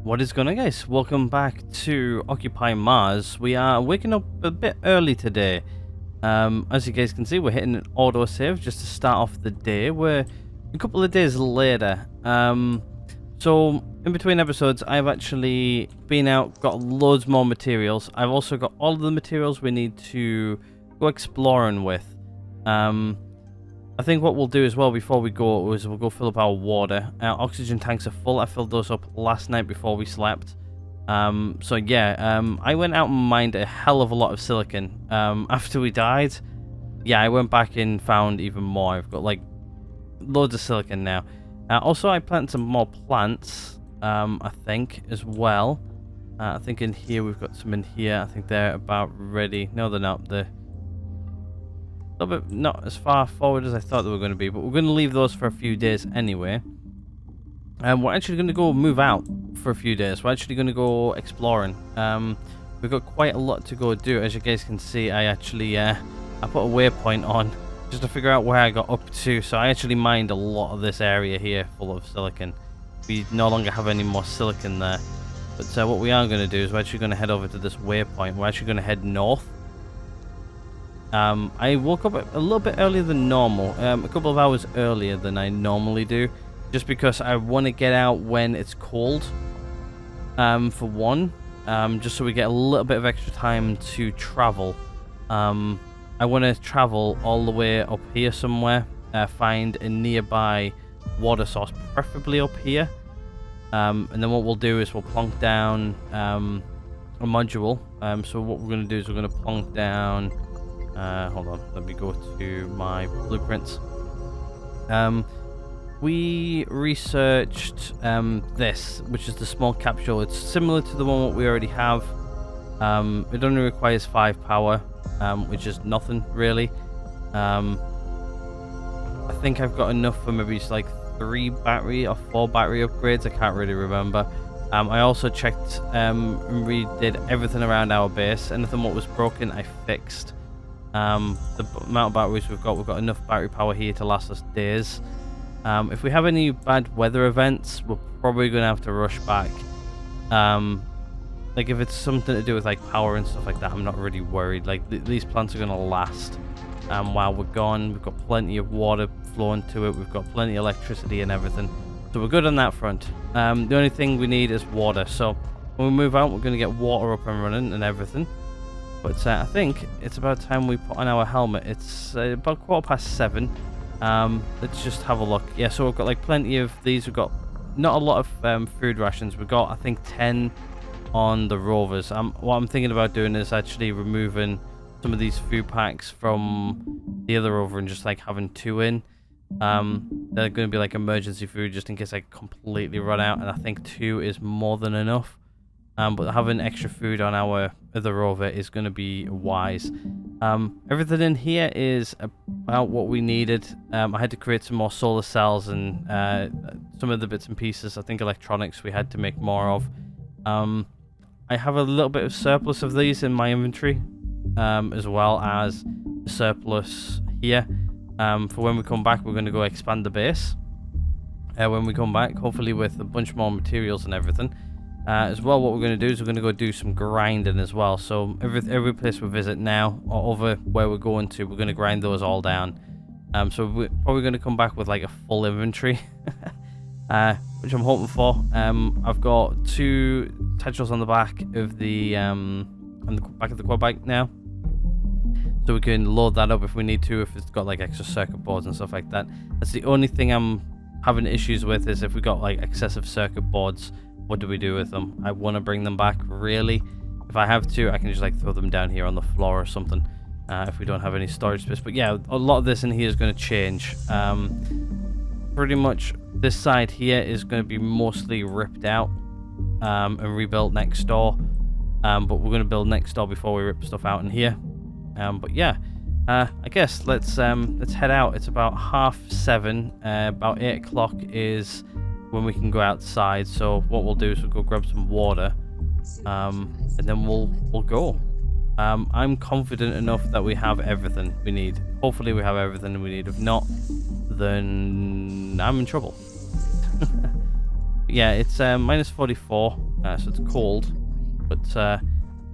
What is going on, guys? Welcome back to Occupy Mars. We are waking up a bit early today. As you guys can see, we're hitting an autosave just to start off the day. We're a couple of days later. So in between episodes, I've actually been out, got loads more materials. I've also got all of the materials we need to go exploring with. I think what we'll do as well before we go is we'll go fill up our water. Our oxygen tanks are full. I filled those up last night before we slept. So yeah, I went out and mined a hell of a lot of silicon. After we died, yeah, I went back and found even more. I've got like loads of silicon now. Also, I planted some more plants, I think, as well. I think in here, we've got some in here. I think they're about ready. No, they're not. They're a little bit not as far forward as I thought they were going to be, but we're going to leave those for a few days anyway. And we're actually going to go move out for a few days. We're actually going to go exploring. We've got quite a lot to go do. As you guys can see, I actually I put a waypoint on just to figure out where I got up to. So I actually mined a lot of this area here full of silicon. We no longer have any more silicon there. But what we are going to do is we're actually going to head over to this waypoint. We're actually going to head north. I woke up a little bit earlier than normal, a couple of hours earlier than I normally do, just because I want to get out when it's cold, for one, just so we get a little bit of extra time to travel. I want to travel all the way up here somewhere, find a nearby water source, preferably up here, and then what we'll do is we'll plonk down a module. So what we're going to do is we're going to plonk down... hold on, let me go to my blueprints. We researched this, which is the small capsule. It's similar to the one that we already have. It only requires 5 power, which is nothing really. I think I've got enough for maybe like 3 battery or 4 battery upgrades. I can't really remember. I also checked and redid everything around our base. Anything what was broken, I fixed. The amount of batteries we've got enough battery power here to last us days. If we have any bad weather events, we're probably going to have to rush back. Like if it's something to do with like power and stuff like that, I'm not really worried. Like these plants are going to last while we're gone. We've got plenty of water flowing to it. We've got plenty of electricity and everything. So we're good on that front. The only thing we need is water. So when we move out, we're going to get water up and running and everything. But I think it's about time we put on our helmet. It's about 7:15. Let's just have a look. Yeah, so we've got like plenty of these. We've got not a lot of food rations. We've got, I think, 10 on the rovers. What I'm thinking about doing is actually removing some of these food packs from the other rover and just like having 2 in. They're going to be like emergency food just in case I completely run out. And I think 2 is more than enough. But having extra food on our other rover is going to be wise. Everything in here is about what we needed. I had to create some more solar cells and some of the bits and pieces. I think electronics we had to make more of. I have a little bit of surplus of these in my inventory, as well as surplus here. For when we come back, we're going to go expand the base. When we come back, hopefully with a bunch more materials and everything. As well, what we're going to do is we're going to go do some grinding as well. So every place we visit now, or over where we're going to, we're going to grind those all down. So we're probably going to come back with like a full inventory, which I'm hoping for. I've got 2 tetrals on the back of the back of the quad bike now, so we can load that up if we need to. If it's got like extra circuit boards and stuff like that. That's the only thing I'm having issues with, is if we got like excessive circuit boards. What do we do with them? I want to bring them back, really. If I have to, I can just like throw them down here on the floor or something, if we don't have any storage space. But yeah, a lot of this in here is going to change. Pretty much this side here is going to be mostly ripped out and rebuilt next door. But we're going to build next door before we rip stuff out in here. But yeah, I guess let's head out. It's about 7:30. About 8 o'clock is when we can go outside. So what we'll do is we'll go grab some water, and then we'll go. I'm confident enough that we have everything we need. Hopefully we have everything we need. If not, then I'm in trouble. Yeah, it's minus 44. So it's cold. But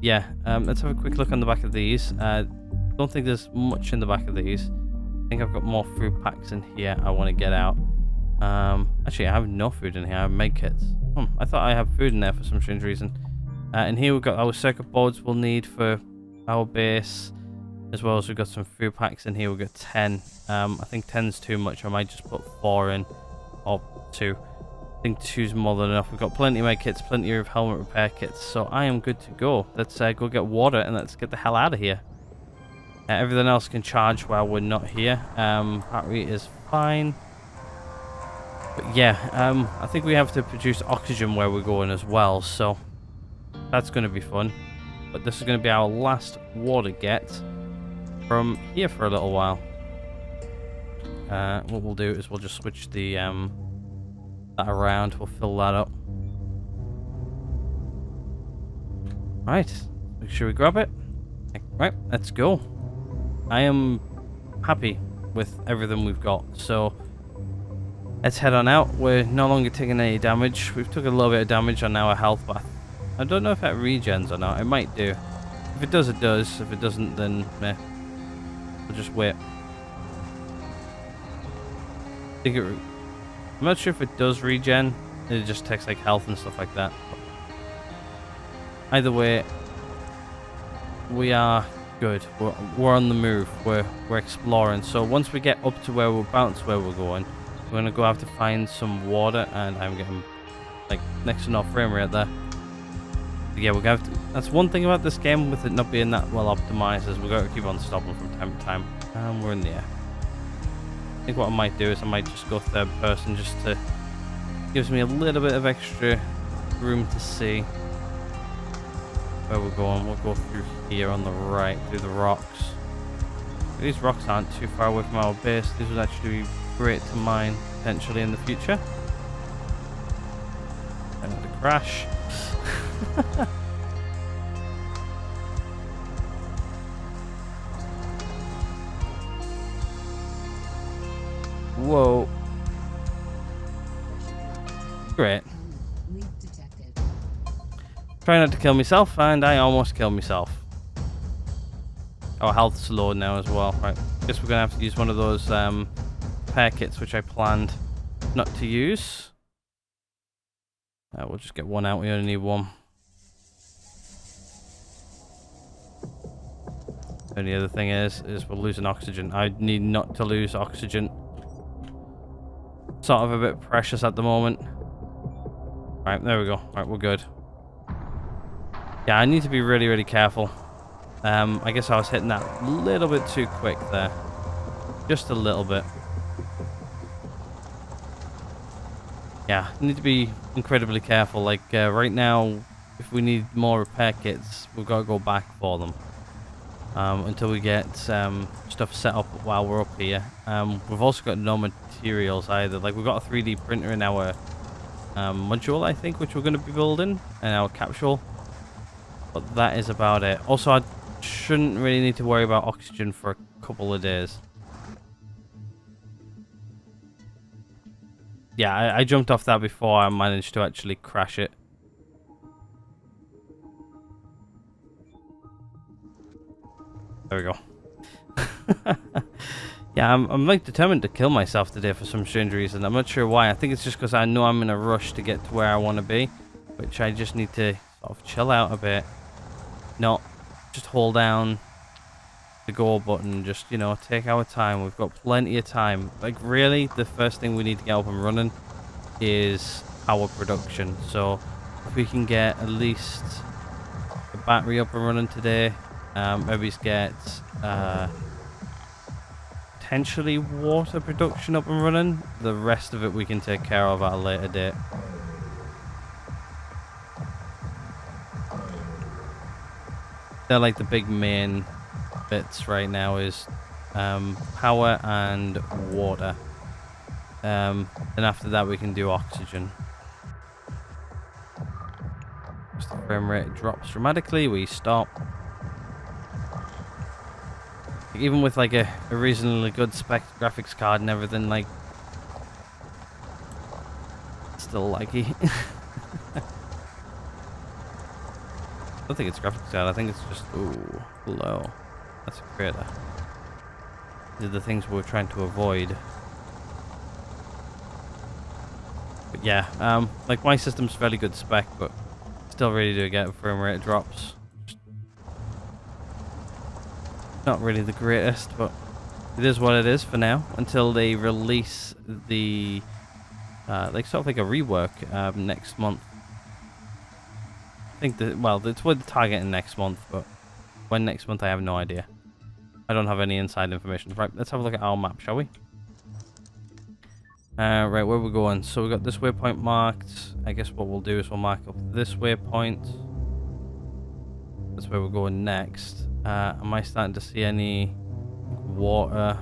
yeah, let's have a quick look on the back of these. Don't think there's much in the back of these. I think I've got more food packs in here I want to get out. Actually, I have no food in here. I have med kits. I thought I have food in there for some strange reason. And here we've got our circuit boards we'll need for our base, as well as we've got some food packs in here. We've got 10. I think 10's too much. I might just put 4 in, or 2. I think 2's more than enough. We've got plenty of med kits, plenty of helmet repair kits, so I am good to go. Let's go get water and let's get the hell out of here. Everything else can charge while we're not here. Battery is fine. But yeah, I think we have to produce oxygen where we're going as well, so that's going to be fun. But this is going to be our last water get from here for a little while. What we'll do is we'll just switch the that around. We'll fill that up. Right, should we grab it? Right, let's go. I am happy with everything we've got, so let's head on out. We're no longer taking any damage. We've took a little bit of damage on our health, but I don't know if that regens or not. It might do. If it does, it does. If it doesn't, then meh. We'll just wait. I'm not sure if it does regen. It just takes like health and stuff like that. Either way, we are good. We're on the move. We're exploring. So once we get up to where we're bounced, where we're going, we're gonna go have to find some water, and I'm getting like next to no frame rate there. But yeah, we're gonna have to. That's one thing about this game with it not being that well optimized, is we're gonna keep on stopping from time to time. And we're in the air. I think what I might do is I might just go third person, just to gives me a little bit of extra room to see where we're going. We'll go through here on the right, through the rocks. These rocks aren't too far away from our base. These would actually be great to mine potentially in the future. And the crash. Whoa. Great. Try not to kill myself, and I almost killed myself. Our health's low now as well. Right. Guess we're gonna have to use one of those repair kits, which I planned not to use. We'll just get one out. We only need one. The only other thing is we're losing oxygen. I need not to lose oxygen. Sort of a bit precious at the moment. Right, there we go. Right, we're good. Yeah, I need to be really, really careful. I guess I was hitting that a little bit too quick there. Just a little bit. Yeah, I need to be incredibly careful. Like, right now, if we need more repair kits, we've got to go back for them. Until we get stuff set up while we're up here. We've also got no materials either. Like, we've got a 3D printer in our module, I think, which we're going to be building, and our capsule. But that is about it. Also, I shouldn't really need to worry about oxygen for a couple of days. Yeah, I jumped off that before I managed to actually crash it. There we go. Yeah, I'm like determined to kill myself today for some strange reason. I'm not sure why. I think it's just because I know I'm in a rush to get to where I want to be, which I just need to sort of chill out a bit. Not just hold down the go button. Just, you know, take our time. We've got plenty of time. Like, really, the first thing we need to get up and running is power production. So if we can get at least the battery up and running today, maybe get potentially water production up and running. The rest of it we can take care of at a later date. They're like the big main bits right now is power and water. Then after that we can do oxygen. As the frame rate drops dramatically, we stop. Even with like a reasonably good spec graphics card and everything, like, still laggy. I don't think it's graphics card. I think it's just... Ooh, low. That's a crater. These are the things we're trying to avoid. But yeah, like my system's fairly good spec, but still really do get frame rate drops. Not really the greatest, but it is what it is for now, until they release the like sort of like a rework next month. I think that, well, it's what they're targeting next month, but when next month I have no idea. I don't have any inside information. Right, let's have a look at our map, shall we? Right, where we're going. So we got this waypoint marked. I guess what we'll do is we'll mark up this waypoint. That's where we're going next. Am I starting to see any water?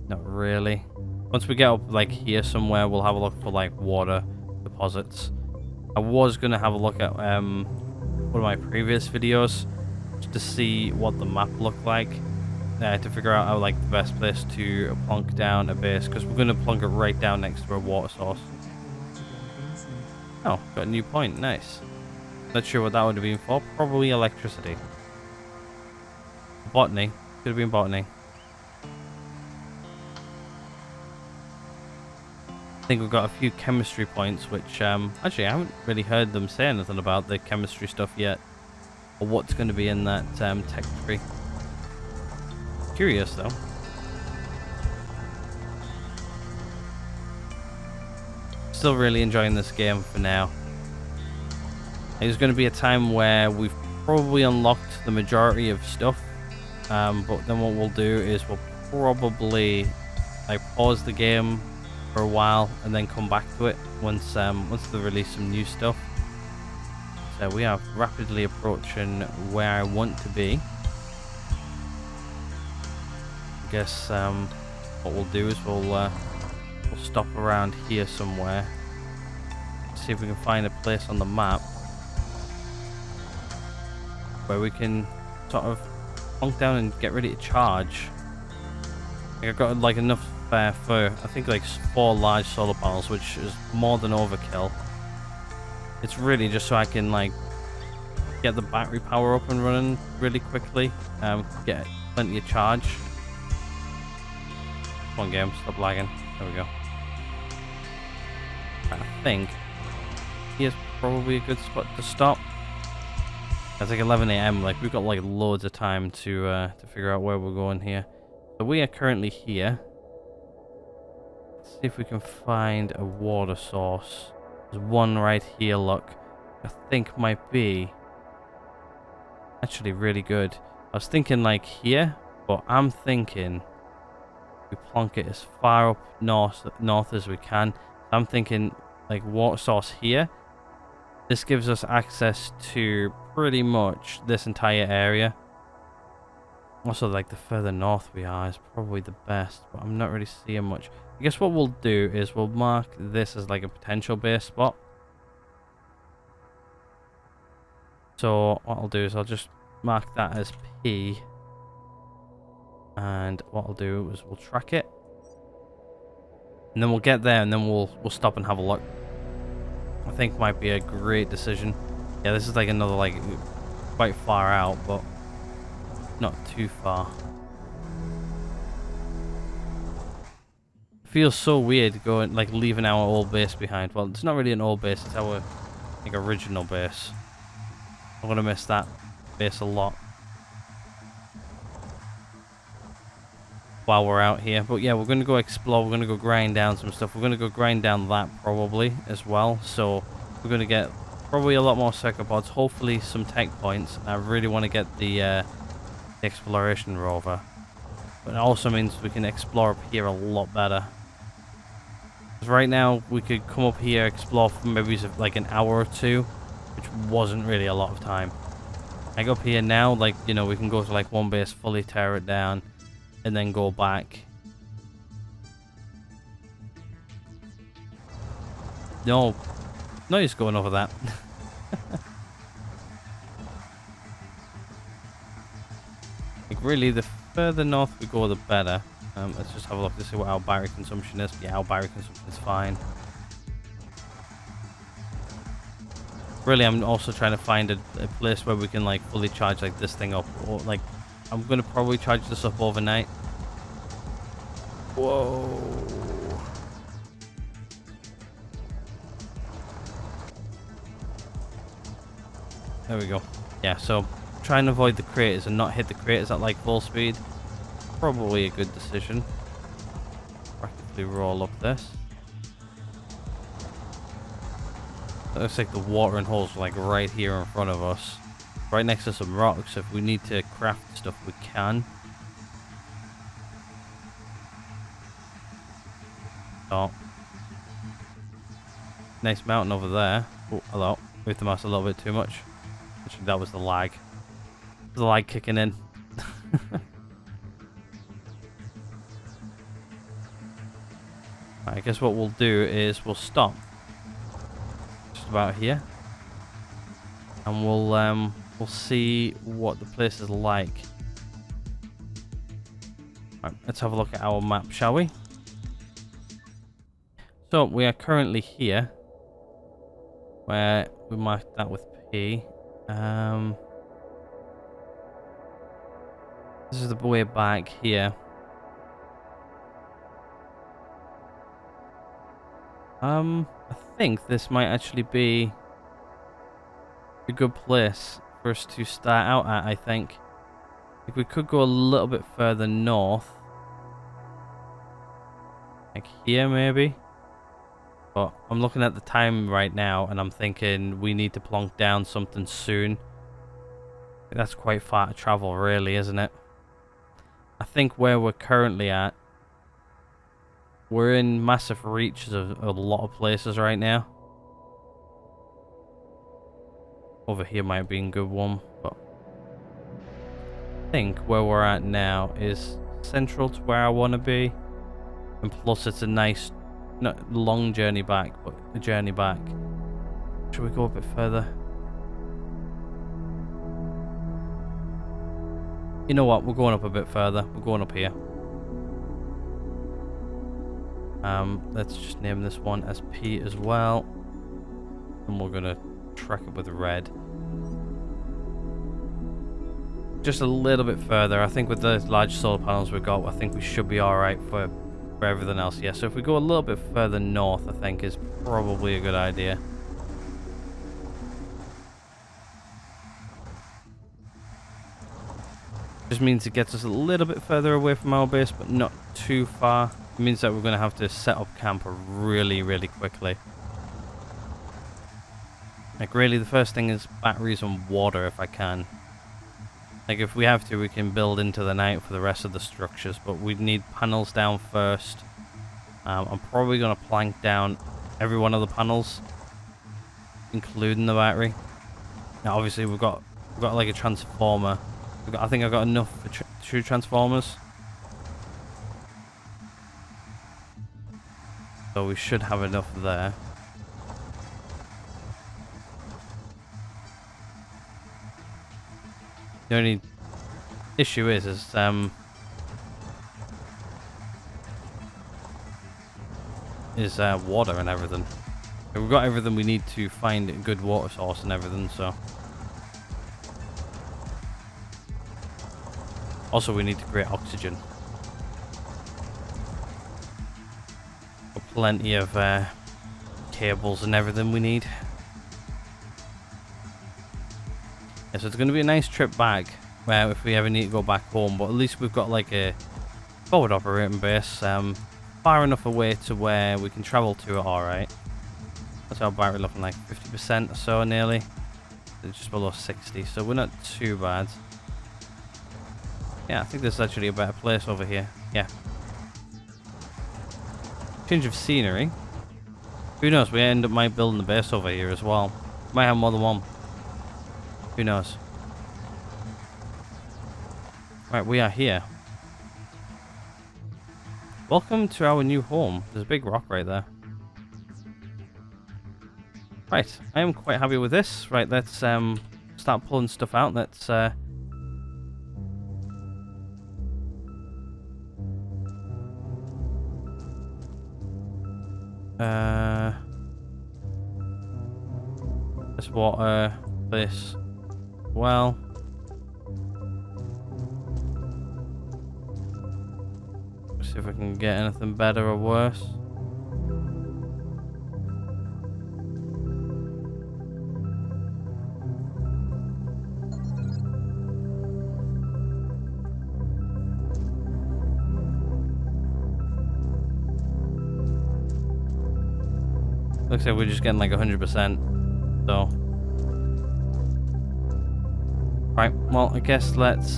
Not really. Once we get up like here somewhere, we'll have a look for like water deposits. I was gonna have a look at one of my previous videos just to see what the map looked like, to figure out how like the best place to plunk down a base, because we're gonna plunk it right down next to a water source. Oh, got a new point. Nice. Not sure what that would have been for. Probably electricity. Botany. Could have been botany. I think we've got a few chemistry points, which actually I haven't really heard them say anything about the chemistry stuff yet, or what's going to be in that tech tree. Curious though. Still really enjoying this game for now. There's going to be a time where we've probably unlocked the majority of stuff, but then what we'll do is we'll probably like pause the game for a while and then come back to it once they release some new stuff. So we are rapidly approaching where I want to be. I guess what we'll do is we'll stop around here somewhere, see if we can find a place on the map where we can sort of plunk down and get ready to charge. I've got like enough for I think like 4 large solar panels, which is more than overkill. It's really just so I can like get the battery power up and running really quickly, get plenty of charge. Come on game, stop lagging. There we go. I think here's probably a good spot to stop. It's like 11 AM, like we've got like loads of time to figure out where we're going here. So we are currently here. Let's see if we can find a water source. There's one right here, look. I think might be actually really good. I was thinking like here, but I'm thinking we plonk it as far up north as we can. I'm thinking like water source here. This gives us access to pretty much this entire area. Also, like the further north we are is probably the best, but I'm not really seeing much. I guess what we'll do is we'll mark this as like a potential base spot. So what I'll do is I'll just mark that as P, and what I'll do is we'll track it, and then we'll get there, and then we'll stop and have a look. I think might be a great decision. Yeah, this is like another like quite far out, but not too far. Feels so weird going like leaving our old base behind. Well, it's not really an old base, it's our like original base. I'm gonna miss that base a lot while we're out here. But yeah, we're gonna go explore, we're gonna go grind down some stuff. We're gonna go grind down that probably as well. So we're gonna get probably a lot more circuit boards, hopefully some tech points. I really want to get the exploration rover, but it also means we can explore up here a lot better. Because right now we could come up here, explore for maybe like an hour or two, which wasn't really a lot of time. Like up here now, like, you know, we can go to like one base, fully tear it down, and then go back. No use going over that. Like really, the further north we go, the better. Let's just have a look to see what our battery consumption is. Yeah, our battery consumption is fine. Really, I'm also trying to find a place where we can like fully charge like this thing up, or like I'm gonna probably charge this up overnight. Whoa. There we go. Yeah, so try and avoid the craters and not hit the craters at like full speed. Probably a good decision. Practically roll up this. It looks like the watering hole's like right here in front of us. Right next to some rocks. If we need to craft stuff, we can. Oh. Nice mountain over there. Oh, hello. Moved the mouse a little bit too much. Actually, that was the lag. The lag kicking in. I guess what we'll do is we'll stop just about here, and we'll see what the place is like. Right, let's have a look at our map, shall we? So we are currently here, where we marked that with P. This is the way back here. I think this might actually be a good place for us to start out at, I think. If we could go a little bit further north. Like here, maybe? But I'm looking at the time right now, and I'm thinking we need to plonk down something soon. That's quite far to travel, really, isn't it? I think where we're currently at, we're in massive reaches of a lot of places right now. Over here might be a good one, but I think where we're at now is central to where I want to be. And plus it's a nice, not long journey back, but a journey back. Should we go a bit further? You know what, we're going up a bit further. We're going up here. Let's just name this one as P as well. And we're gonna track it with red. Just a little bit further. I think with the large solar panels we've got, I think we should be alright for everything else. Yeah, so if we go a little bit further north, I think is probably a good idea. Just means it gets us a little bit further away from our base, but not too far. It means that we're going to have to set up camp really, really quickly. Like, really, the first thing is batteries and water if I can. Like, if we have to, we can build into the night for the rest of the structures, but we need panels down first. I'm probably going to plank down every one of the panels, including the battery. Now, obviously, we've got like a transformer. I think I've got enough for 2 transformers. So we should have enough there. The only issue is water and everything. We've got everything we need to find a good water source and everything, so. Also, we need to create oxygen. Got plenty of cables and everything we need. Yeah, so it's going to be a nice trip back, where if we ever need to go back home, but at least we've got like a forward operating base, far enough away to where we can travel to it alright. That's our battery looking like 50% or so nearly. It's just below 60, so we're not too bad. Yeah, I think this is actually a better place over here. Yeah. Change of scenery. Who knows, we end up might building the base over here as well. Might have more than one. Who knows? Right, we are here. Welcome to our new home. There's a big rock right there. Right, I am quite happy with this. Right, let's start pulling stuff out. Let's wastewater place well. See if I can get anything better or worse. Looks like we're just getting like 100%. So, right. Well, I guess let's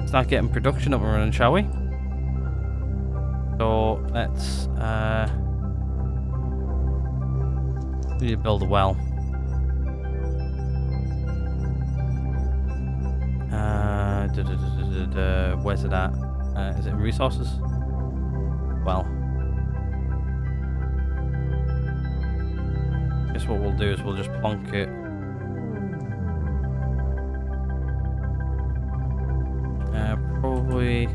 start getting production up and running, shall we? So let's we need to build a well. Where's it at? Is it in resources? Well. Guess what we'll do is we'll just plonk it. Probably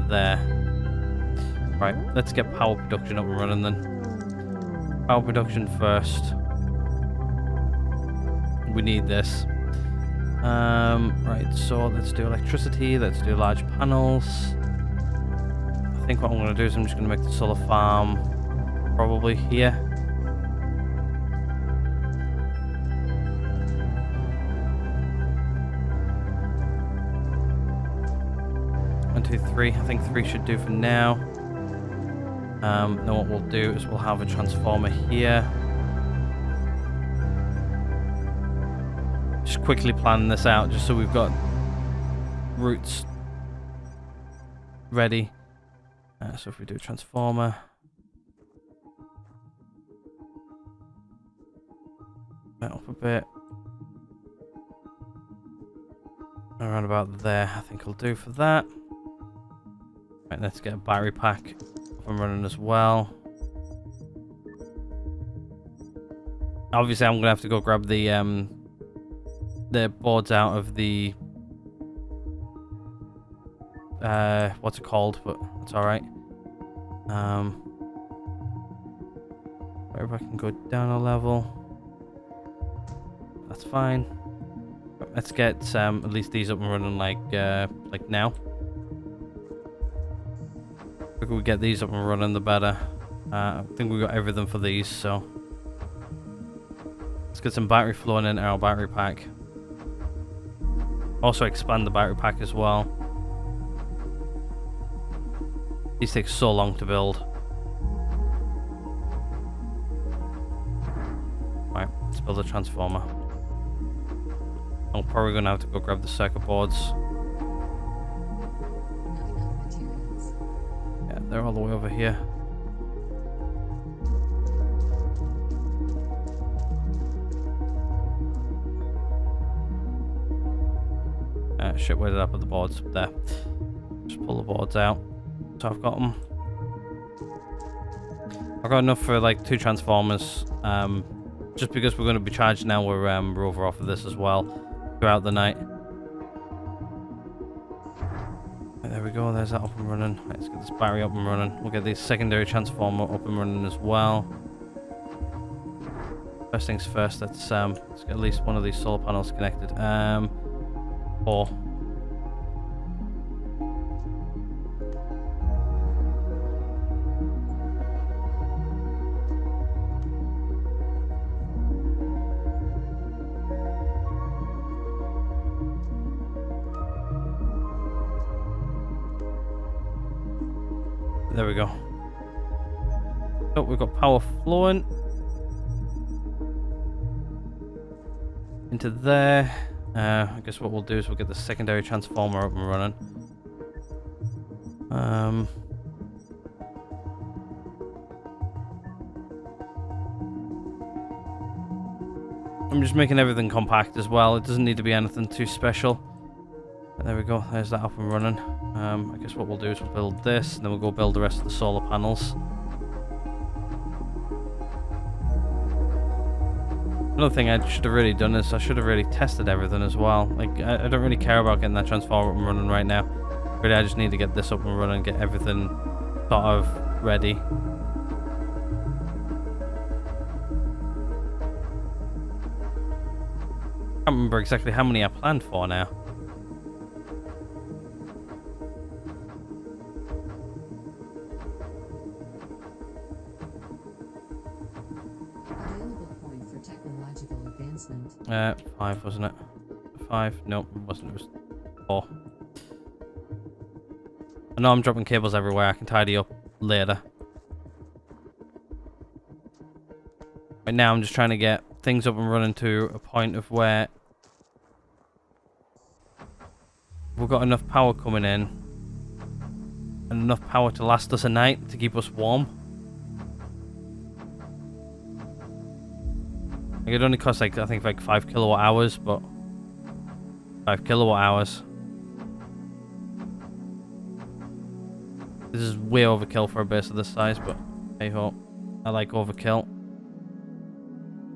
there. Right, let's get power production up and running then. Power production first. We need this. Right, so let's do electricity, let's do large panels. I think what I'm going to do is I'm just going to make the solar farm probably here. 1, 2, 3. I think 3 should do for now. Then what we'll do is we'll have a transformer here. Just quickly planning this out just so we've got routes ready. So if we do a transformer. That up a bit. Around about there, I think I'll do for that. Right, let's get a battery pack up and running as well. Obviously, I'm gonna have to go grab the boards out of the what's it called, but it's all right. If I can go down a level, that's fine. Let's get at least these up and running like now. The quicker we get these up and running, the better. I think we got everything for these, so let's get some battery flowing into our battery pack. Also expand the battery pack as well. These take so long to build. Right, let's build a transformer. I'm probably gonna have to go grab the circuit boards. Yeah, they're all the way over here. Shit, where did I put the boards? There. Just pull the boards out. So I've got them. I've got enough for like 2 transformers. Just because we're going to be charged now, we're over off of this as well throughout the night. Right, there we go. There's that up and running. Right, let's get this battery up and running. We'll get the secondary transformer up and running as well. First things first. Let's get at least one of these solar panels connected. 4. There we go. So we've got power flowing into there. I guess what we'll do is we'll get the secondary transformer up and running. I'm just making everything compact as well. It doesn't need to be anything too special. There we go. There's that up and running. I guess what we'll do is we'll build this, and then we'll go build the rest of the solar panels. Another thing I should have really done is I should have really tested everything as well. Like, I don't really care about getting that transformer up and running right now. Really, I just need to get this up and running, get everything sort of ready. can't remember exactly how many I planned for now. Available point for technological advancement. 5, wasn't it? 5? No, it wasn't. It was 4. I know I'm dropping cables everywhere. I can tidy up later. Right now, I'm just trying to get things up and running to a point of where we've got enough power coming in and enough power to last us a night to keep us warm. Like, it only costs like, I think, like 5 kilowatt hours, but 5 kilowatt hours. This is way overkill for a base of this size, but hey ho, I like overkill.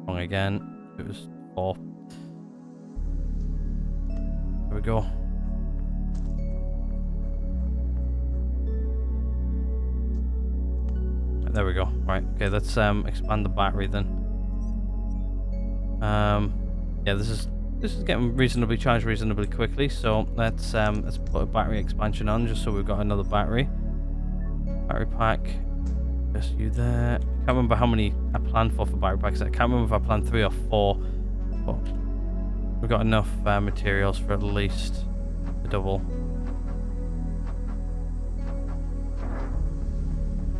Wrong again. It was 4. There we go. There we go. Right. Okay. Let's expand the battery then. Yeah, this is getting reasonably charged reasonably quickly. So let's put a battery expansion on just so we've got another battery pack. Just you there. I can't remember how many I planned for battery packs. I can't remember if I planned 3 or 4, but we've got enough materials for at least a double.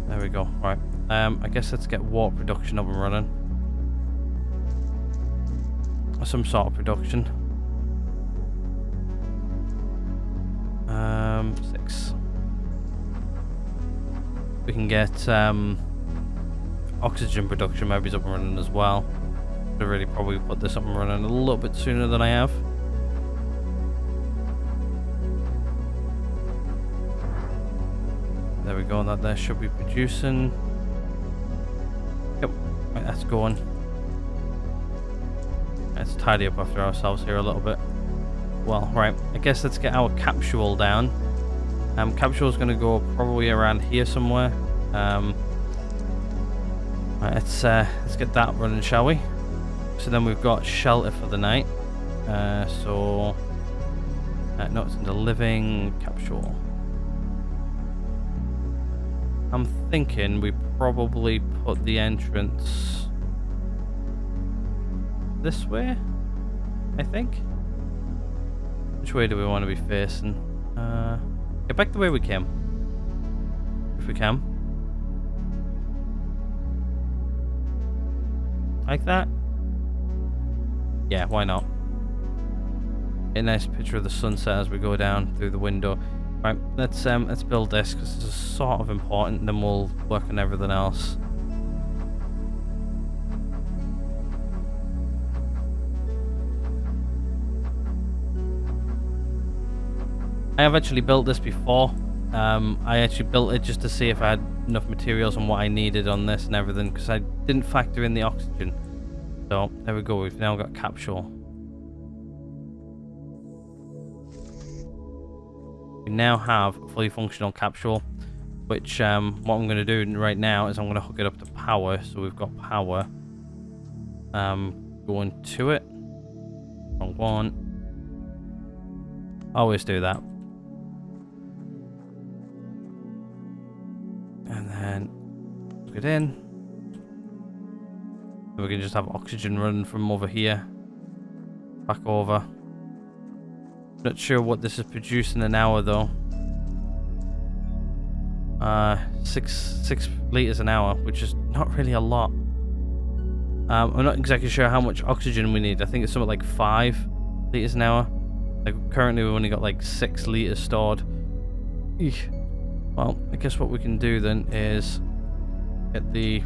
There we go. Right. I guess let's get water production up and running. Some sort of production. 6. We can get oxygen production maybe up and running as well. Should really probably put this up and running a little bit sooner than I have. There we go. That there should be producing. Yep. Right, that's going. Let's tidy up after ourselves here a little bit. Well, right. I guess let's get our capsule down. Capsule's going to go probably around here somewhere. Right, let's get that running, shall we? So then we've got shelter for the night. No, it's in the living capsule. I'm thinking we probably put the entrance this way, I think. Which way do we want to be facing? Get back the way we came, if we can. Like that? Yeah, why not? A nice picture of the sunset as we go down through the window. Right, let's build this because this is sort of important, and then we'll work on everything else. I have actually built this before. I actually built it just to see if I had enough materials and what I needed on this and everything, because I didn't factor in the oxygen. So there we go, we've now got capsule. We now have a fully functional capsule, which what I'm going to do right now is I'm going to hook it up to power, so we've got power going to it. Wrong one. Always do that. And then plug it in. We can just have oxygen running from over here back over. Not sure what this is producing an hour though. 6 liters an hour, which is not really a lot. I'm not exactly sure how much oxygen we need. I think it's something like 5 liters an hour. Like currently we've only got like 6 liters stored. Eesh. Well, I guess what we can do then is get the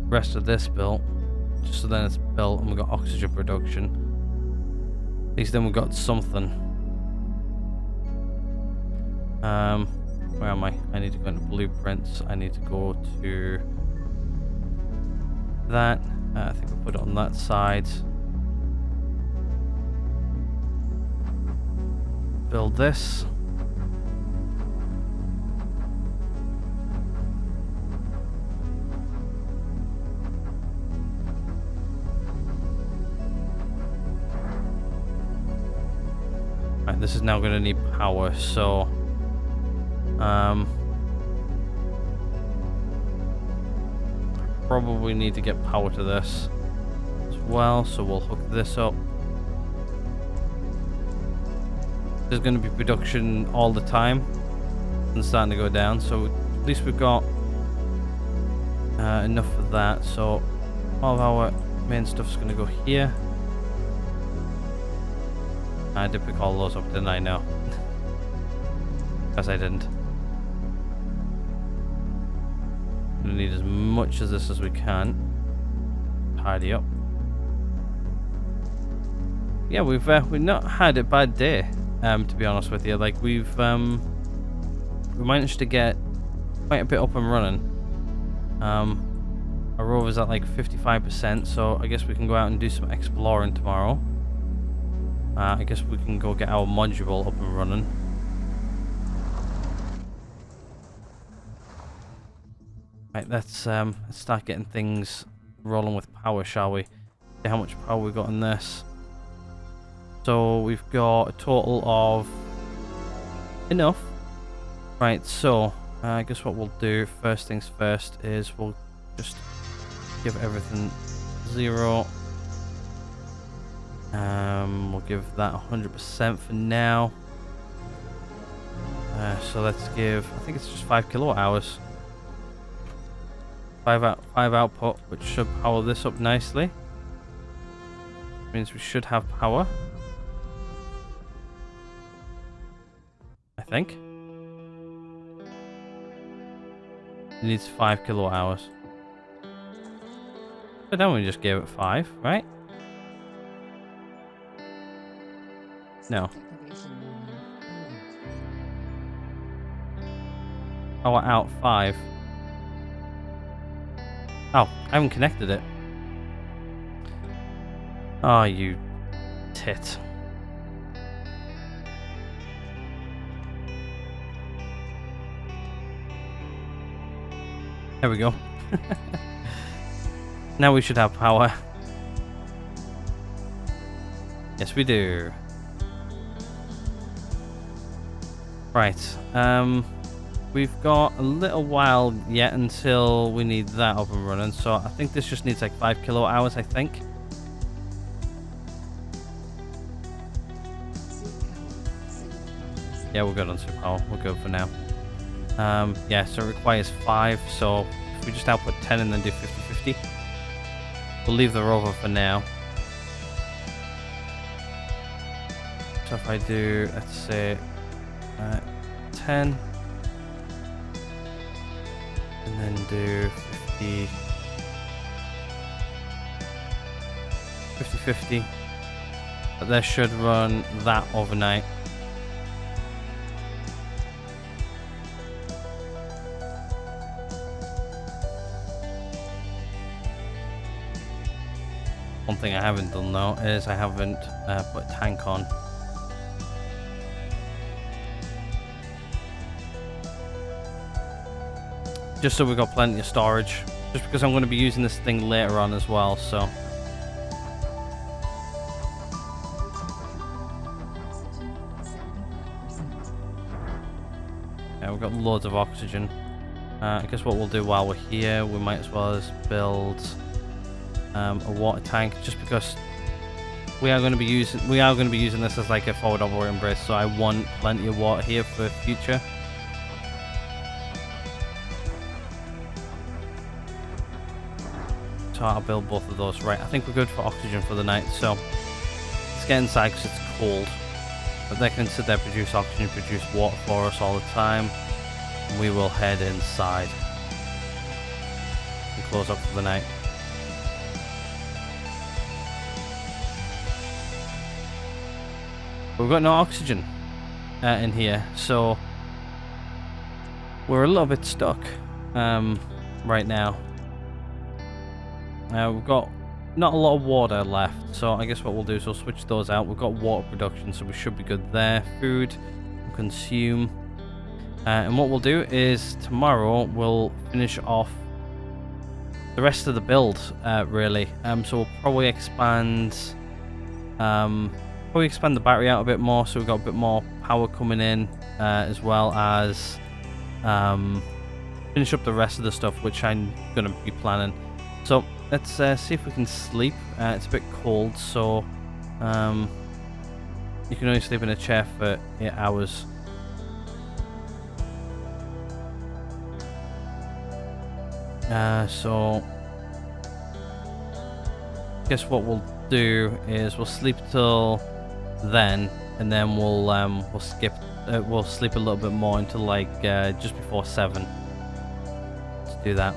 rest of this built, just so then it's built and we've got oxygen production. At least then we've got something. Where am I? I need to go into blueprints. I need to go to that. I think we'll put it on that side. Build this. Right, this is now going to need power, so probably need to get power to this as well, so we'll hook this up. There's going to be production all the time and starting to go down, so at least we've got enough for that. So all of our main stuff's going to go here. I did pick all those up, didn't I? No. Because I didn't. Gonna need as much of this as we can. Tidy up. Yeah, we've not had a bad day, to be honest with you. Like we managed to get quite a bit up and running. Our rover's at like 55%, so I guess we can go out and do some exploring tomorrow. I guess we can go get our module up and running. Right, let's start getting things rolling with power, shall we? See how much power we've got in this. So we've got a total of enough. Right, so I guess what we'll do first things first is we'll just give everything 0. We'll give that 100% for now. So let's give, I think it's just 5 kilowatt hours. 5 output, which should power this up nicely. Means we should have power. I think. It needs 5 kilowatt hours. But then we just gave it 5, right? No. Power out 5. Oh, I haven't connected it. Oh, you tit. There we go. Now we should have power. Yes, we do. Right. We've got a little while yet until we need that up and running. So I think this just needs like 5 kilowatt hours, I think. Yeah, we're good on super power. We're good for now. Yeah, so it requires 5. So if we just output 10 and then do 50-50. We'll leave the rover for now. So if I do, let's say, 10. And then do 50-50. But this should run that overnight. One thing I haven't done though is I haven't put a tank on. Just so we've got plenty of storage. Just because I'm going to be using this thing later on as well, so. Yeah, we've got loads of oxygen. I guess what we'll do while we're here, we might as well as build a water tank, just because we are going to be using this as like a forward operating base, so I want plenty of water here for future. So I'll build both of those. Right, I think we're good for oxygen for the night, so let's get inside because it's cold. But they can sit there, produce oxygen, produce water for us all the time. And we will head inside and close up for the night. We've got no oxygen in here, so we're a little bit stuck right now. We've got not a lot of water left, so I guess what we'll do is we'll switch those out. We've got water production, so we should be good there. Food, we'll consume. And what we'll do is tomorrow we'll finish off the rest of the build, really. So we'll probably expand probably expand the battery out a bit more so we've got a bit more power coming in, as well as finish up the rest of the stuff, which I'm going to be planning. So let's see if we can sleep. It's a bit cold, so you can only sleep in a chair for 8 hours. So I guess what we'll do is we'll sleep till then, and then we'll skip. We'll sleep a little bit more until like just before 7. Let's do that.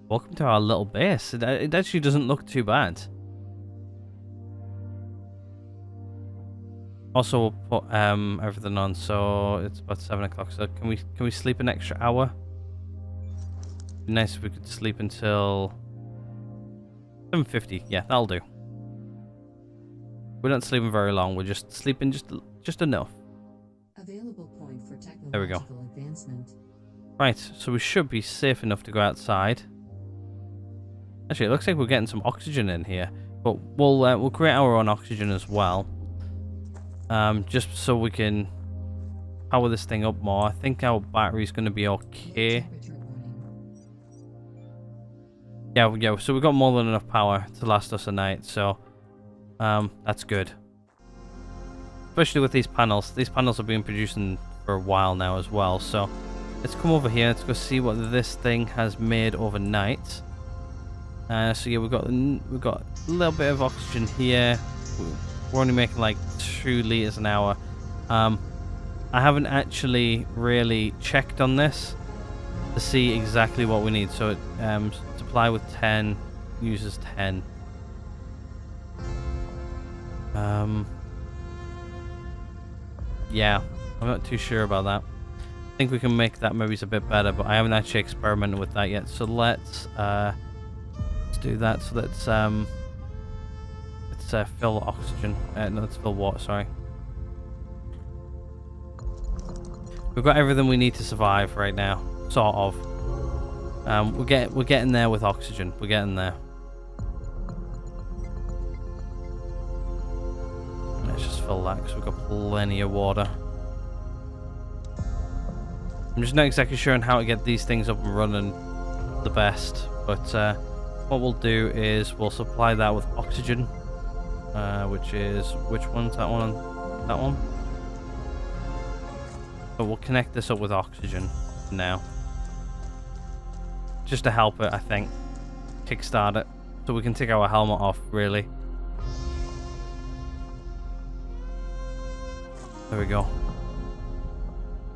Welcome to our little base. It actually doesn't look too bad. Also, we'll put everything on, so it's about 7 o'clock. So can we sleep an extra hour? It'd be nice if we could sleep until 7:50. Yeah, that'll do. We're not sleeping very long. We're just sleeping just enough. Available point for There we go. technological advancement. Right, so we should be safe enough to go outside. Actually, it looks like we're getting some oxygen in here, but we'll create our own oxygen as well. Just so we can power this thing up more. I think our battery's going to be okay. Temperature warning. Yeah, so we've got more than enough power to last us a night, so that's good. Especially with these panels. These panels have been producing for a while now as well, so let's come over here. Let's go see what this thing has made overnight. So yeah, we've got a little bit of oxygen here. We're only making like 2 liters an hour. I haven't actually really checked on this to see exactly what we need. So it supply with 10 uses 10. Yeah, I'm not too sure about that. I think we can make that maybe a bit better, but I haven't actually experimented with that yet. So let's do that. So let's fill oxygen. No, let's fill water. Sorry. We've got everything we need to survive right now, sort of. We're getting there with oxygen. We're getting there. Let's just fill that because we've got plenty of water. I'm just not exactly sure on how to get these things up and running the best, but what we'll do is we'll supply that with oxygen, which one's that one? That one. But we'll connect this up with oxygen now, just to help it, I think, kickstart it, so we can take our helmet off. Really. There we go.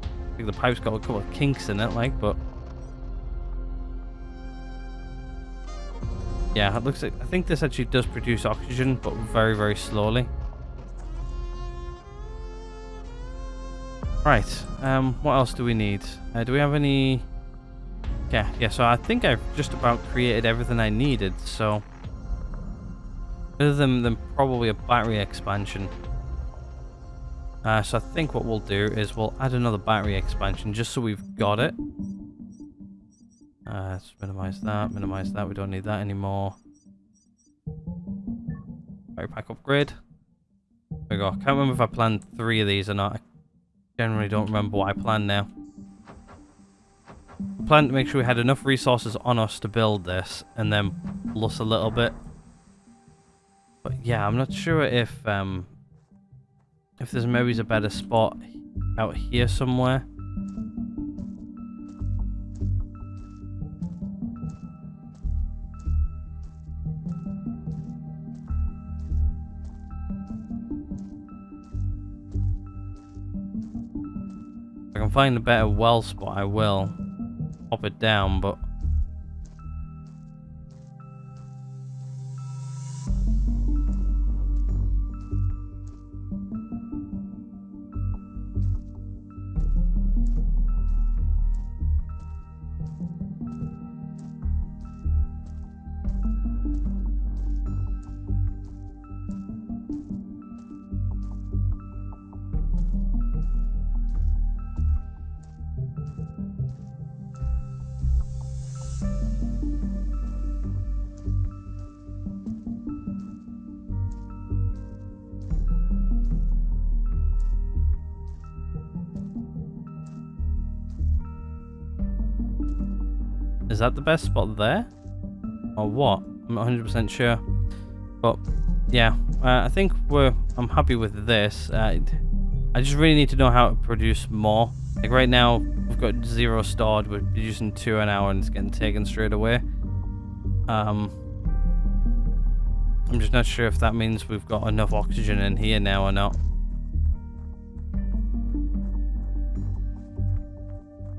I think the pipe's got a couple of kinks in it, like, but yeah, it looks like, I think this actually does produce oxygen, but very, very slowly. Right, what else do we need? Do we have any? Yeah, so I think I've just about created everything I needed, so other than probably a battery expansion. So I think what we'll do is we'll add another battery expansion just so we've got it. Let's minimize that. We don't need that anymore. Battery pack upgrade. There we go. I can't remember if I planned 3 of these or not. I generally don't remember what I planned now. I planned to make sure we had enough resources on us to build this, and then plus a little bit. But yeah, I'm not sure if there's maybe a better spot out here somewhere. If I can find a better well spot, I will pop it down, but Is that the best spot there? Or what? I'm not 100% sure. But yeah, I think I'm happy with this. I just really need to know how to produce more. Like right now, we've got 0 stored. We're producing 2 an hour and it's getting taken straight away. I'm just not sure if that means we've got enough oxygen in here now or not.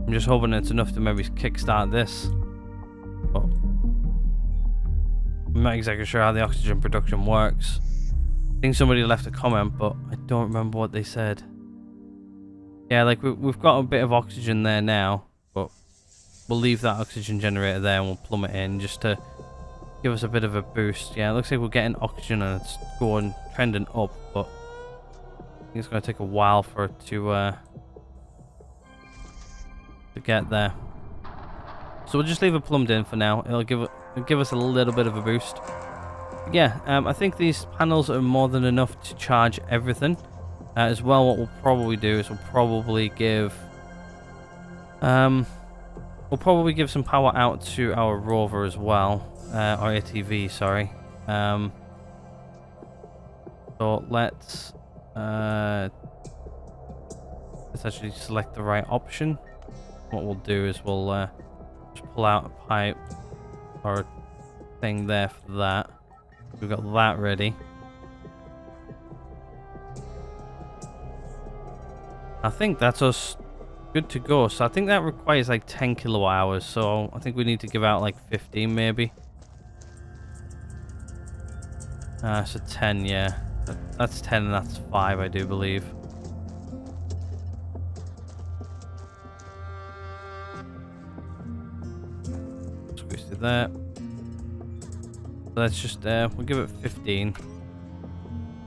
I'm just hoping it's enough to maybe kickstart this. But I'm not exactly sure how the oxygen production works. I think somebody left a comment, but I don't remember what they said. Yeah, like we've got a bit of oxygen there now, but we'll leave that oxygen generator there and we'll plumb it in just to give us a bit of a boost. Yeah, it looks like we're getting oxygen and it's going trending up, but I think it's going to take a while for it to get there. So we'll just leave it plumbed in for now. It'll give us a little bit of a boost. Yeah, I think these panels are more than enough to charge everything. As well, what we'll probably do is we'll probably give some power out to our rover as well, or ATV, sorry. So let's actually select the right option. What we'll do is we'll just pull out a pipe or a thing there for that. We've got that ready. I think that's us good to go. So I think that requires like 10 kilowatt hours. So I think we need to give out like 15 maybe. So 10, yeah. That's 10 and that's 5, I do believe. Squeeze through that. So let's just, we'll give it 15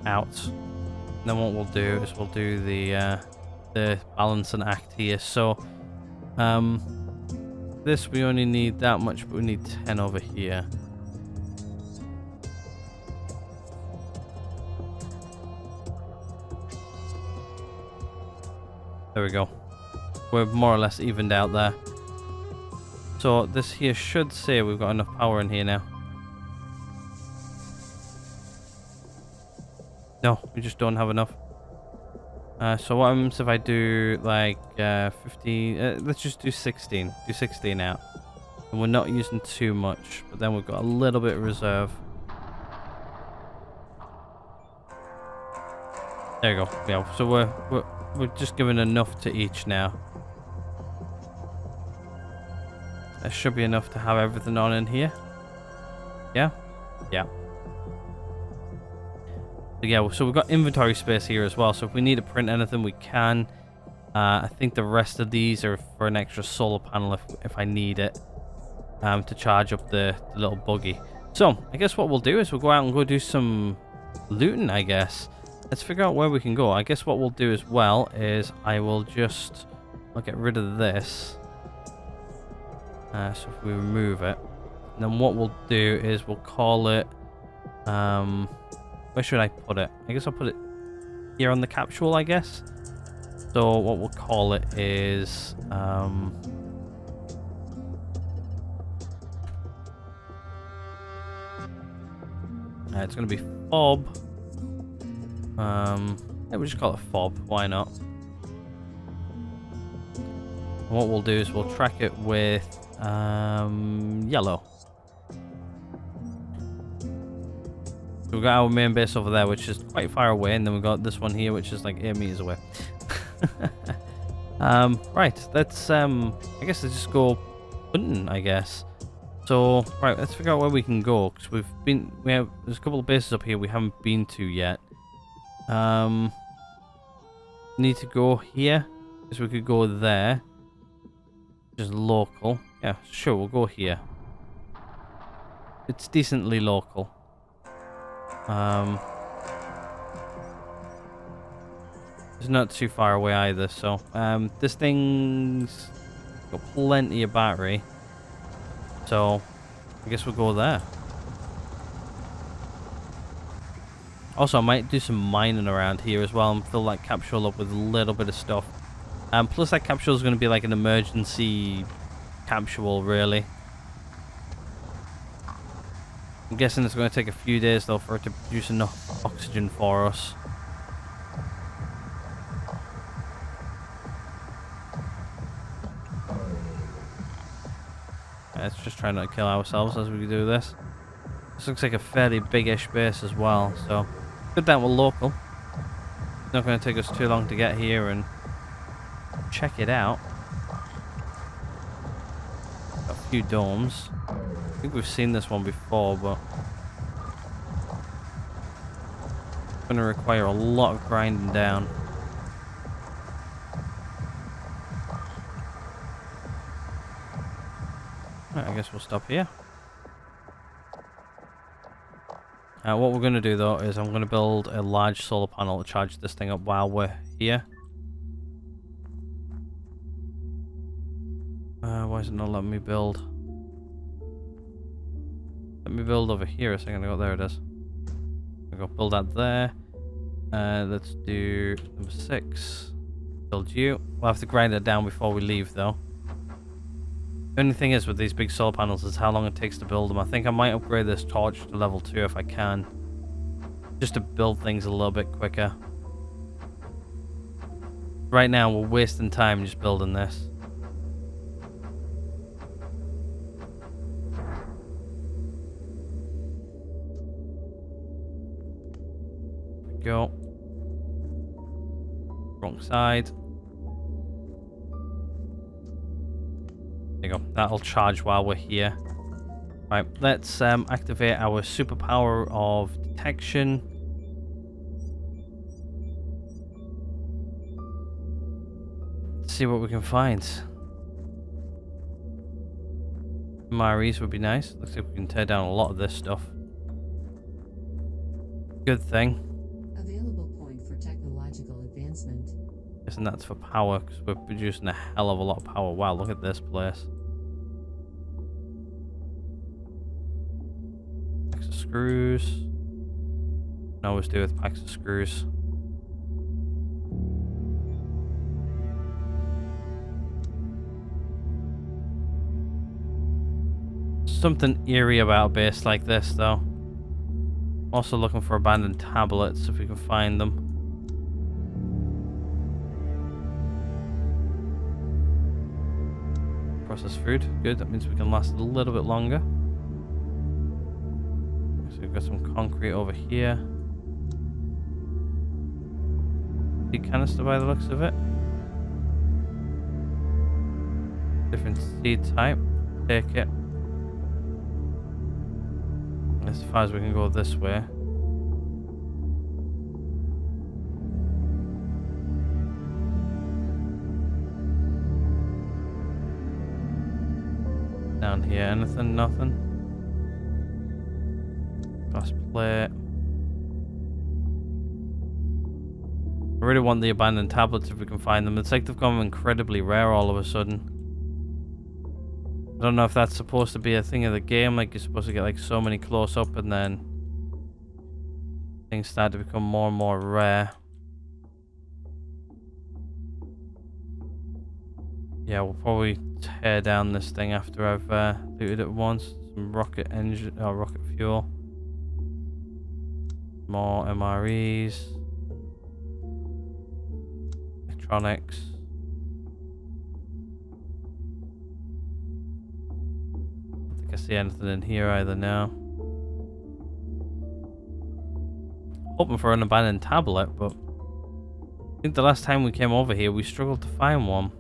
out. And then what we'll do is we'll do the balancing act here. So this we only need that much, but we need 10 over here. There we go. We're more or less evened out there. So this here should say we've got enough power in here now. No, we just don't have enough. So what happens if I do like 15? Let's just do 16. Do 16 out. And we're not using too much, but then we've got a little bit of reserve. There you go. Yeah. So we're just giving enough to each now. That should be enough to have everything on in here. Yeah. Yeah. Yeah, so we've got inventory space here as well, so if we need to print anything we can. I think the rest of these are for an extra solar panel if I need it to charge up the little buggy. So I guess what we'll do is we'll go out and go do some looting, I guess. Let's figure out where we can go. I guess what we'll do as well is I'll get rid of this. So if we remove it, and then what we'll do is we'll call it where should I put it? I guess I'll put it here on the capsule, I guess. So what we'll call it is it's going to be FOB. Yeah, we'll just call it FOB. Why not? And what we'll do is we'll track it with yellow. So we've got our main base over there, which is quite far away, and then we've got this one here, which is like 8 meters away. Right, let's I guess let's just go hunting, I guess. So right, let's figure out where we can go, because there's a couple of bases up here we haven't been to yet. Need to go here, because we could go there. Just local. Yeah, sure, we'll go here. It's decently local. It's not too far away either, so this thing's got plenty of battery, so I guess we'll go there. Also, I might do some mining around here as well and fill that capsule up with a little bit of stuff. Plus that capsule is going to be like an emergency capsule, really. I'm guessing it's going to take a few days though for it to produce enough oxygen for us. Let's just try not to kill ourselves as we do this. This looks like a fairly big-ish base as well, so good that we're local. It's not going to take us too long to get here and check it out. Got a few domes. I think we've seen this one before, but it's going to require a lot of grinding down. Right, I guess we'll stop here. What we're going to do though is I'm going to build a large solar panel to charge this thing up while we're here. Why is it not letting me build? Let me build over here a second ago. There it is. I'll go build that there. Let's do number 6. Build you. We'll have to grind it down before we leave though. The only thing is with these big solar panels is how long it takes to build them. I think I might upgrade this torch to level 2 if I can. Just to build things a little bit quicker. Right now we're wasting time just building this. Go. Wrong side. There you go. That'll charge while we're here. Right, let's activate our superpower of detection. Let's see what we can find. MREs would be nice. Looks like we can tear down a lot of this stuff. Good thing. Available point for technological advancement. Guessing that's for power because we're producing a hell of a lot of power. Wow, look at this place. Packs of screws. I always do with packs of screws. Something eerie about a base like this though. Also looking for abandoned tablets if we can find them. Processed food, good. That means we can last a little bit longer. So we've got some concrete over here. Seed canister by the looks of it. Different seed type. Take it. As far as we can go this way. Down here, anything? Nothing. Glass plate. I really want the abandoned tablets if we can find them. It's like they've gone incredibly rare all of a sudden. I don't know if that's supposed to be a thing of the game, like you're supposed to get like so many close up and then things start to become more and more rare. Yeah, we'll probably tear down this thing after I've looted it once. Some rocket engine or rocket fuel. More MREs. Electronics. I see anything in here either now. Hoping for an abandoned tablet, but I think the last time we came over here we struggled to find one.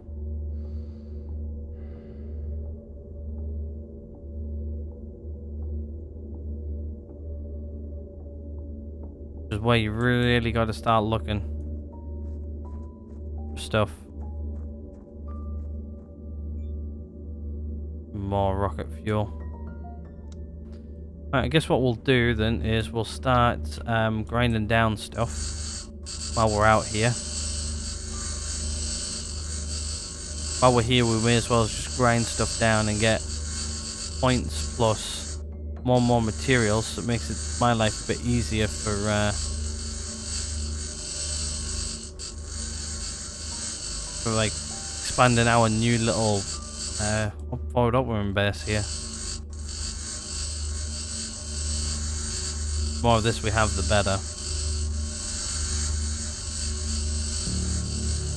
Which is where you really got to start looking for stuff. More rocket fuel. Right, I guess what we'll do then is we'll start grinding down stuff while we're out here. While we're here, we may as well just grind stuff down and get points plus more and more materials, so it makes it my life a bit easier for like expanding our new little forward upward base here. more of this we have, the better.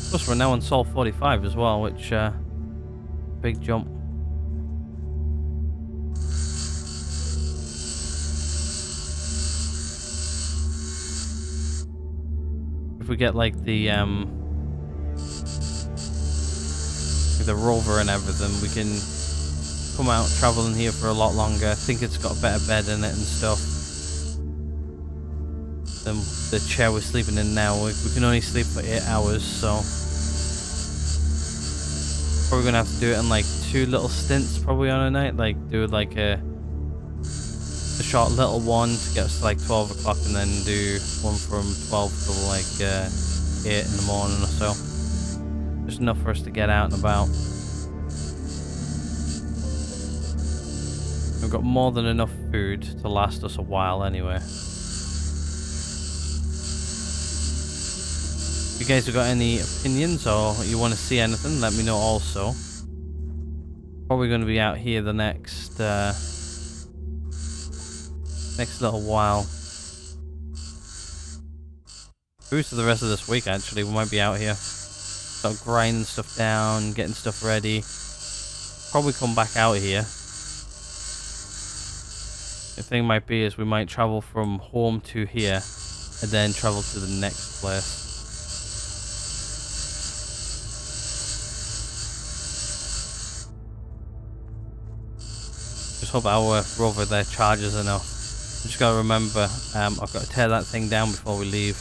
Plus, we're now on Sol 45 as well, which, big jump. If we get like the rover and everything, we can come out traveling here for a lot longer. I think it's got a better bed in it and stuff than the chair we're sleeping in now. We can only sleep for 8 hours, so probably gonna have to do it in like 2 little stints probably on a night, like do like a short little one to get us to like 12 o'clock and then do one from 12 till like 8 in the morning or so. Just enough for us to get out and about. We've got more than enough food to last us a while anyway. If you guys have got any opinions or you want to see anything, let me know also. Probably going to be out here the next little while. Through to the rest of this week actually, we might be out here. Start grinding stuff down, getting stuff ready. Probably come back out here. The thing might be is we might travel from home to here and then travel to the next place. Just hope our rover there charges enough. Just gotta remember, I've got to tear that thing down before we leave.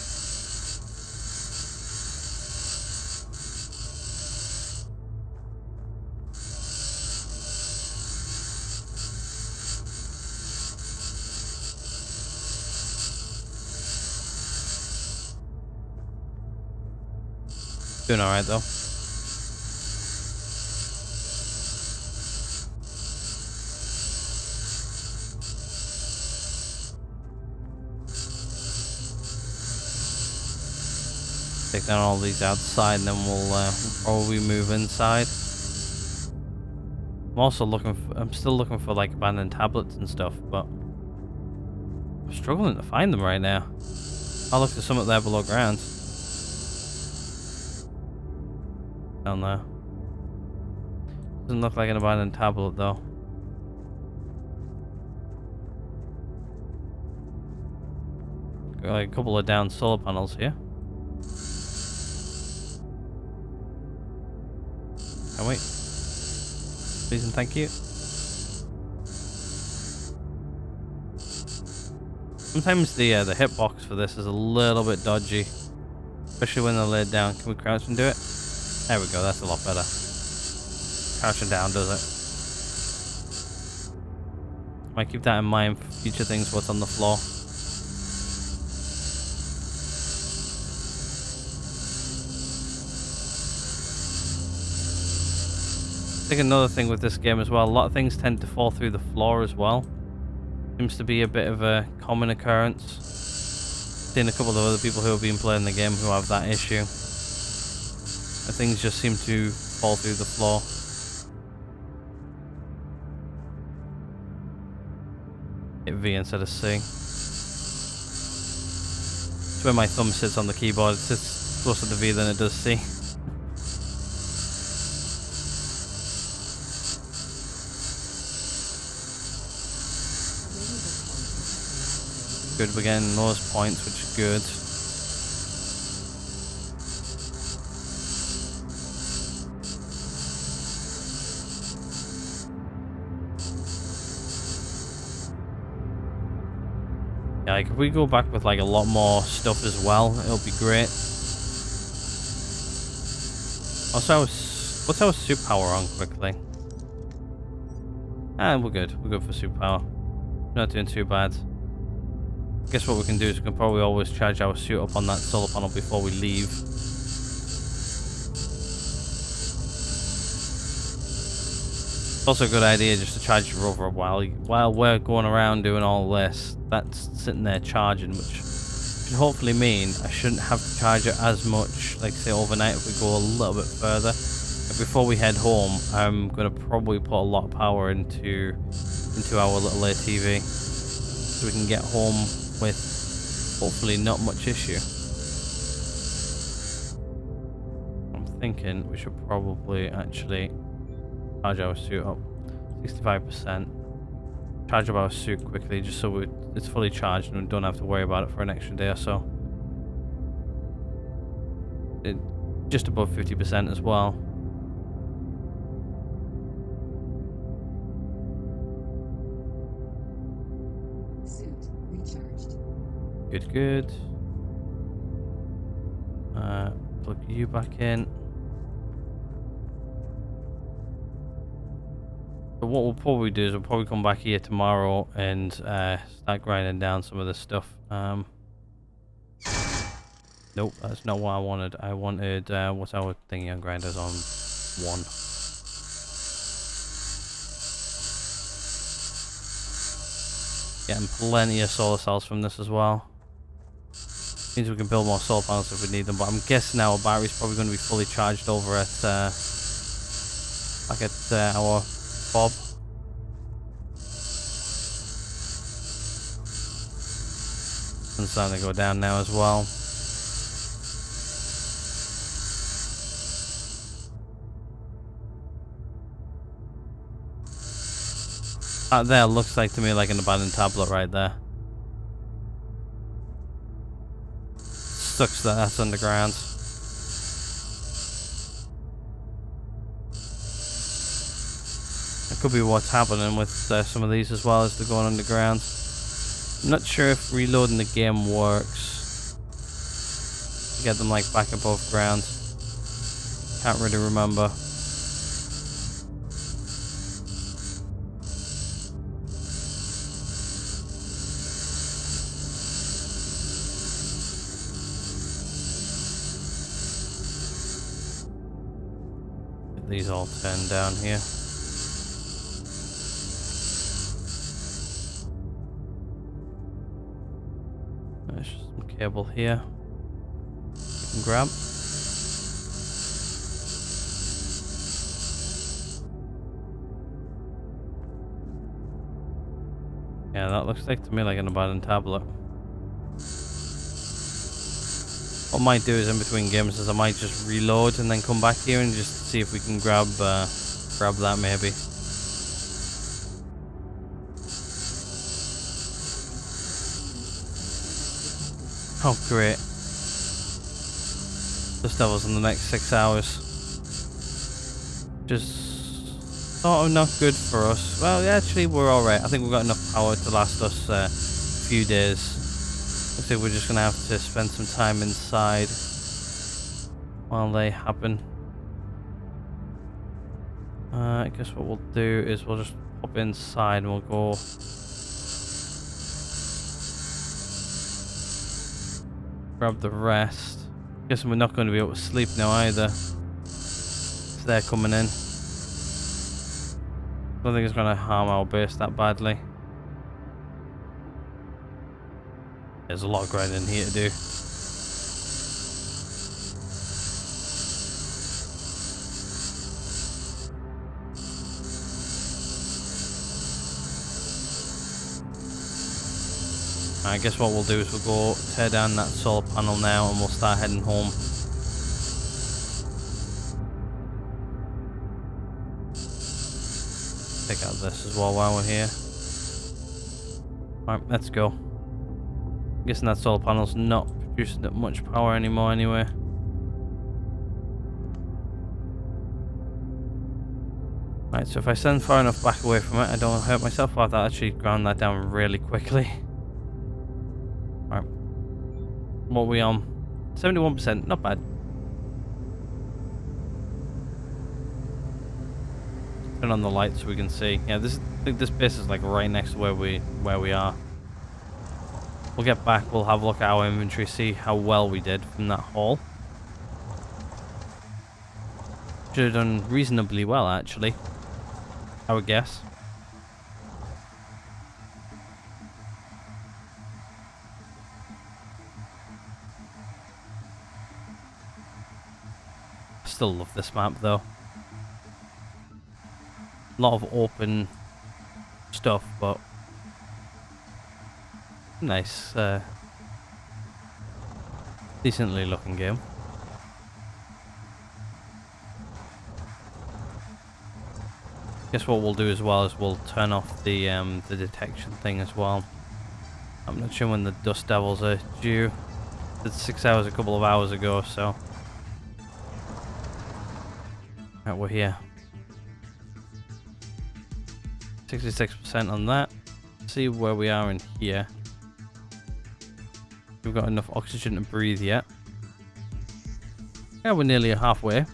Doing alright though. Take down all these outside and then we'll probably move inside. I'm still looking for like abandoned tablets and stuff, but I'm struggling to find them right now. I'll look for some up there below ground. Down there. Doesn't look like an abandoned tablet though. Got like a couple of down solar panels here. Oh wait. Please and thank you. Sometimes the hitbox for this is a little bit dodgy, especially when they're laid down. Can we crouch and do it? There we go, that's a lot better. Crouching down does it. Might keep that in mind for future things, what's on the floor. I think another thing with this game as well, a lot of things tend to fall through the floor as well. Seems to be a bit of a common occurrence. Seen a couple of other people who have been playing the game who have that issue. Things just seem to fall through the floor. Hit V instead of C. It's where my thumb sits on the keyboard. It sits closer to V than it does C. Good, we're getting those points, which is good. Yeah, like if we go back with like a lot more stuff as well, it'll be great. Also, what's our superpower on quickly? We're good. We're good for superpower. Not doing too bad. Guess what we can do is we can probably always charge our suit up on that solar panel before we leave. It's also a good idea just to charge your rover while we're going around doing all this. That's sitting there charging, which should hopefully mean I shouldn't have to charge it as much, like say overnight if we go a little bit further. But before we head home, I'm going to probably put a lot of power into our little ATV so we can get home with hopefully not much issue. I'm thinking we should probably actually charge our suit up 65%. Charge up our suit quickly just so it's fully charged and we don't have to worry about it for an extra day or so. Just above 50% as well. Suit recharged. Good, good. Plug you back in. So what we'll probably do is we'll probably come back here tomorrow and start grinding down some of this stuff. Nope, that's not what I wanted. I wanted, what's our thingy on grinders on 1? Getting plenty of solar cells from this as well. Means we can build more solar panels if we need them, but I'm guessing our battery's probably going to be fully charged over at, like at our fob. Sun's starting to go down now as well. That there looks like to me like an abandoned tablet right there. Sucks that that's underground. That could be what's happening with some of these as well as they're going underground. I'm not sure if reloading the game works to get them like back above ground. Can't really remember. These all turn down here. There's some cable here. You can grab. Yeah, that looks like to me like an abandoned tablet. What I might do is in between games is I might just reload and then come back here and just see if we can grab that maybe. Oh great. Just levels in the next 6 hours. Just sort of not good for us. Well, actually we're alright. I think we've got enough power to last us a few days. Looks like we're just gonna have to spend some time inside while they happen. I guess what we'll do is we'll just pop inside and we'll go grab the rest. Guessing we're not going to be able to sleep now either. So they're coming in. I don't think it's going to harm our base that badly. There's a lot of grinding here to do. I guess what we'll do is we'll go tear down that solar panel now and we'll start heading home. Take out this as well while we're here. Alright, let's go. I'm guessing that solar panel's not producing that much power anymore anyway. Right, so if I stand far enough back away from it, I don't hurt myself. I'll have to actually ground that down really quickly. Alright. What are we on? 71%, not bad. Turn on the light so we can see. Yeah, I think this base is like right next to where we are. We'll get back, we'll have a look at our inventory, see how well we did from that haul. Should have done reasonably well, actually. I would guess. Still love this map, though. A lot of open stuff, but Nice, decently looking game. Guess what we'll do as well is we'll turn off the detection thing as well. I'm not sure when the Dust Devils are due. It's 6 hours a couple of hours ago, so. Right, we're here. 66% on that. See where we are in here. We've got enough oxygen to breathe yet. Yeah, we're nearly halfway.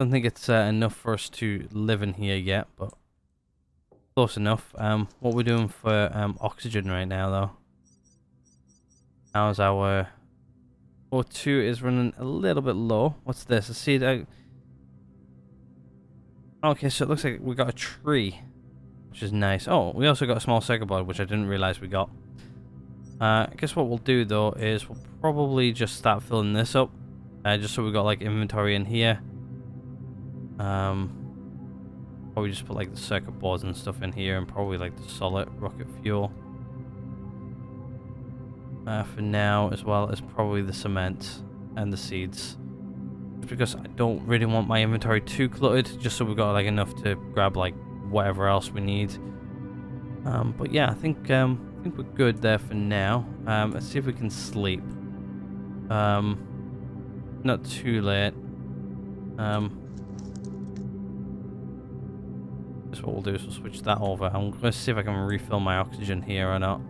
Don't think it's enough for us to live in here yet, but close enough. What we're doing for oxygen right now, though. How's our O2 is running a little bit low. What's this? I see it. Okay, so it looks like we got a tree, which is nice. Oh, we also got a small circuit board, which I didn't realize we got. I guess what we'll do though is we'll probably just start filling this up, just so we got like inventory in here. Probably just put like the circuit boards and stuff in here, and probably like the solid rocket fuel. For now, as well as probably the cement and the seeds, just because I don't really want my inventory too cluttered, just so we've got like enough to grab like whatever else we need. But yeah, I think we're good there for now. Let's see if we can sleep. Not too late. That's what we'll do is we'll switch that over. I'm going to see if I can refill my oxygen here or not.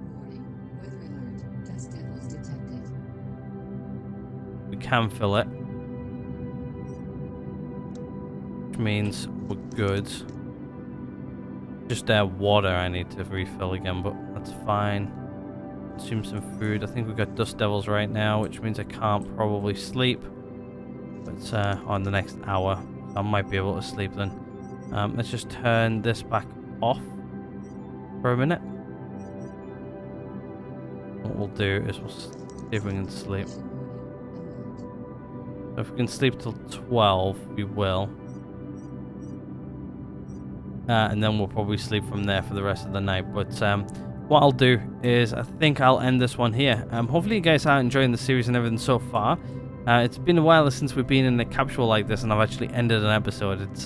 We can fill it, which means we're good. Just water I need to refill again, but that's fine. Consume some food. I think we've got Dust Devils right now, which means I can't probably sleep. But on the next hour, I might be able to sleep then. Let's just turn this back off for a minute. What we'll do is we'll see if we can sleep. So if we can sleep till 12, we will. And then we'll probably sleep from there for the rest of the night. But what I'll do is I think I'll end this one here. Hopefully you guys are enjoying the series and everything so far. It's been a while since we've been in a capsule like this and I've actually ended an episode. It's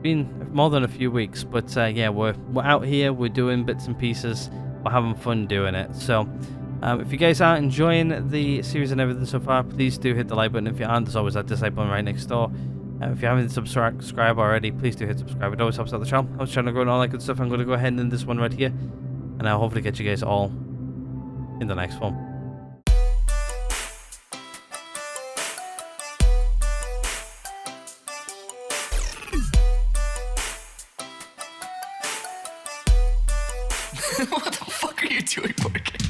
been more than a few weeks, but yeah, we're out here, we're doing bits and pieces, we're having fun doing it. So if you guys are enjoying the series and everything so far, please do hit the like button. If you aren't, there's always that dislike button right next door. If you haven't subscribed already, please do hit subscribe. It always helps out the channel. I was trying to grow and all that good stuff. I'm going to go ahead and end this one right here, and I'll hopefully catch you guys all in the next one. What the fuck are you doing, Morgan?